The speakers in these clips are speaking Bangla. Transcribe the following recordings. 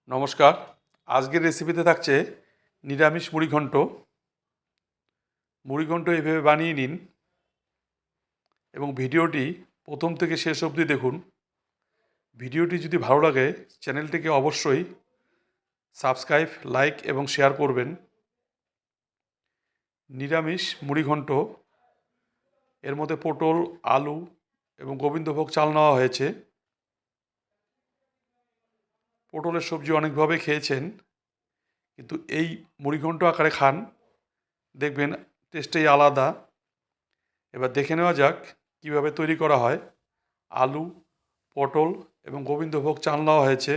নমস্কার। আজকের রেসিপিতে থাকছে নিরামিষ মুড়িঘণ্ট। মুড়িঘণ্ট এইভাবে বানিয়ে নিন এবং ভিডিওটি প্রথম থেকে শেষ অবধি দেখুন। ভিডিওটি যদি ভালো লাগে চ্যানেলটিকে অবশ্যই সাবস্ক্রাইব, লাইক এবং শেয়ার করবেন। নিরামিষ মুড়িঘণ্ট, এর মধ্যে পটল, আলু এবং গোবিন্দভোগ চাল নেওয়া হয়েছে। পটলের সবজি অনেকভাবে খেয়েছেন, কিন্তু এই মুড়িঘণ্ট আকারে খান, দেখবেন টেস্টেই আলাদা। এবার দেখে নেওয়া যাক কীভাবে তৈরি করা হয়। আলু, পটল এবং গোবিন্দভোগ চাল নেওয়া হয়েছে।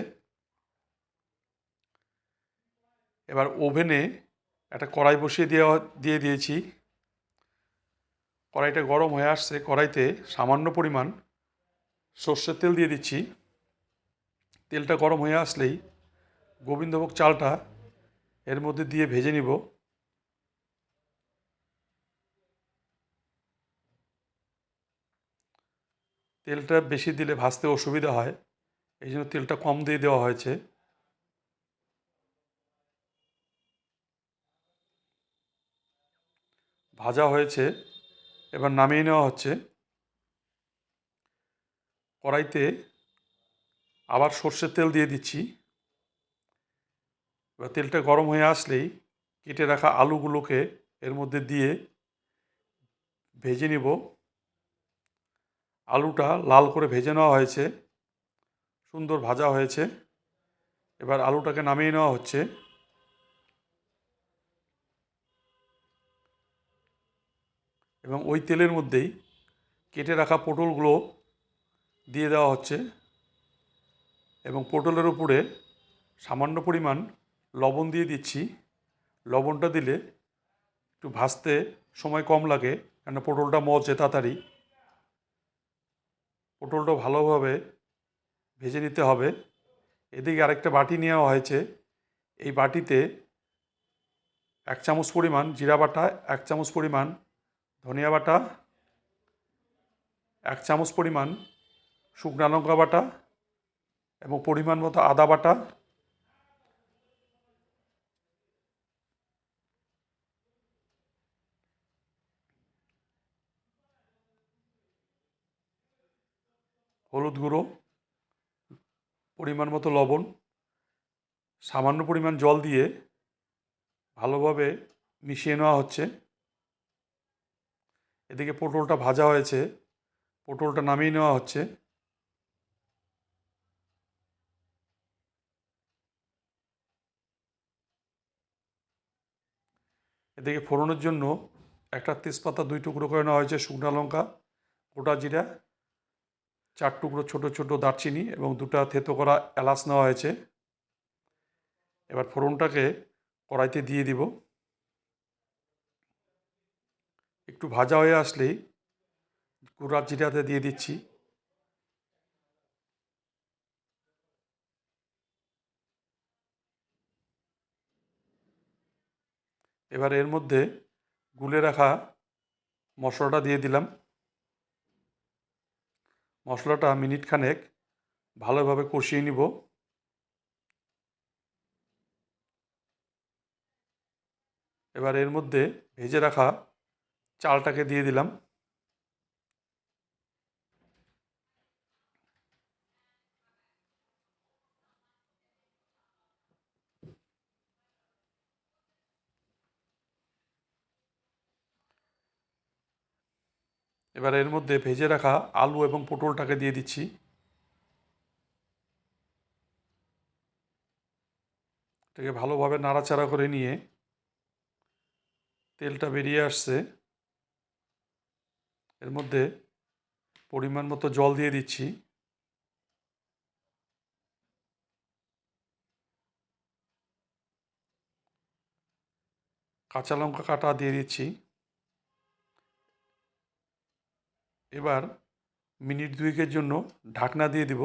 এবার ওভেনে একটা কড়াই বসিয়ে দিয়ে দিয়েছি। কড়াইটা গরম হয়ে আসছে, কড়াইতে সামান্য পরিমাণ সর্ষের তেল দিয়ে দিচ্ছি। তেলটা গরম হয়ে আসলেই গোবিন্দভোগ চালটা এর মধ্যে দিয়ে ভেজে নিব। তেলটা বেশি দিলে ভাজতে অসুবিধা হয়, এই জন্য তেলটা কম দিয়ে দেওয়া হয়েছে। ভাজা হয়েছে, এবার নামিয়ে নেওয়া হচ্ছে। কড়াইতে আবার সর্ষের তেল দিয়ে দিচ্ছি। এবার তেলটা গরম হয়ে আসলেই কেটে রাখা আলুগুলোকে এর মধ্যে দিয়ে ভেজে নিব। আলুটা লাল করে ভেজে নেওয়া হয়েছে, সুন্দর ভাজা হয়েছে। এবার আলুটাকে নামিয়ে নেওয়া হচ্ছে এবং ওই তেলের মধ্যেই কেটে রাখা পটলগুলো দিয়ে দেওয়া হচ্ছে এবং পটলের উপরে সামান্য পরিমাণ লবণ দিয়ে দিচ্ছি। লবণটা দিলে একটু ভাজতে সময় কম লাগে, কেন পটলটা মজে তাড়াতাড়ি। পটলটা ভালোভাবে ভেজে নিতে হবে। এদিকে আরেকটা বাটি নেওয়া হয়েছে। এই বাটিতে 1 চামচ পরিমাণ জিরা বাটা, 1 চামচ পরিমাণ ধনিয়া বাটা, 1 চামচ পরিমাণ শুকনো লঙ্কা বাটা এবং পরিমাণ মতো আদা বাটা, হলুদ গুঁড়ো, পরিমাণ মতো লবণ, সামান্য পরিমাণ জল দিয়ে ভালোভাবে মিশিয়ে নেওয়া হচ্ছে। এদিকে পটলটা ভাজা হয়েছে, পটলটা নামিয়ে নেওয়া হচ্ছে। এদিকে ফোড়নের জন্য একটা তেজপাতা 2 টুকরো করে নেওয়া হয়েছে, শুকনো লঙ্কা, গোটা জিরা, 4 টুকরো ছোট ছোট দারচিনি এবং 2টা থেতো করা এলাচ নেওয়া হয়েছে। এবার ফোড়নটাকে কড়াইতে দিয়ে দিব। একটু ভাজা হয়ে আসলেই গুঁড়া জিরাতে দিয়ে দিচ্ছি। এবার এর মধ্যে গুলে রাখা মশলাটা দিয়ে দিলাম। মশলাটা মিনিট খানেক ভালোভাবে কষিয়ে নিব। এবার এর মধ্যে ভেজে রাখা চালটাকে দিয়ে দিলাম। এবার এর মধ্যে ভেজে রাখা আলু এবং পটলটাকে দিয়ে দিচ্ছি। এটাকে ভালোভাবে নাড়াচাড়া করে নিয়ে তেলটা বেরিয়ে আসছে, এর মধ্যে পরিমাণ মতো জল দিয়ে দিচ্ছি। কাঁচা লঙ্কা কাটা দিয়ে দিচ্ছি। এবার মিনিট 2 জন্য ঢাকনা দিয়ে দিব।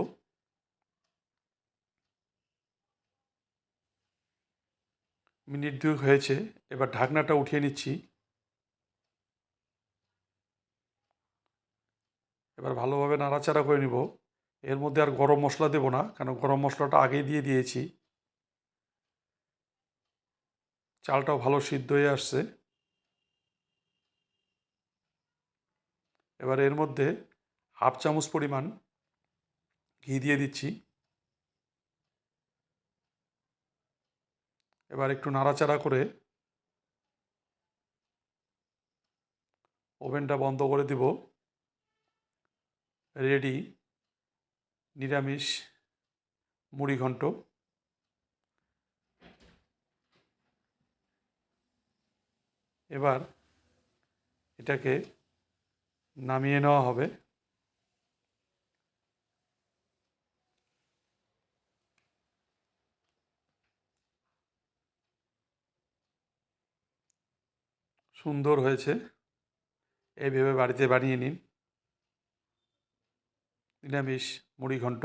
মিনিট 2 হয়েছে, এবার ঢাকনাটা উঠিয়ে নিচ্ছি। এবার ভালোভাবে নাড়াচাড়া করে নিব। এর মধ্যে আর গরম মশলা দেব না, কারণ গরম মশলাটা আগেই দিয়ে দিয়েছি। চালটাও ভালো সিদ্ধ হয়ে আসছে। এবার এর মধ্যে হাফ চামচ পরিমাণ ঘি দিয়ে দিচ্ছি। এবার একটু নাড়াচাড়া করে ওভেনটা বন্ধ করে দিব। রেডি নিরামিষ মুড়ি ঘন্ট। এবার এটাকে নামিয়ে নেওয়া হবে। সুন্দর হয়েছে, এইভাবে বাড়িতে বানিয়ে নিন নিরামিষ মুড়ি ঘন্ট।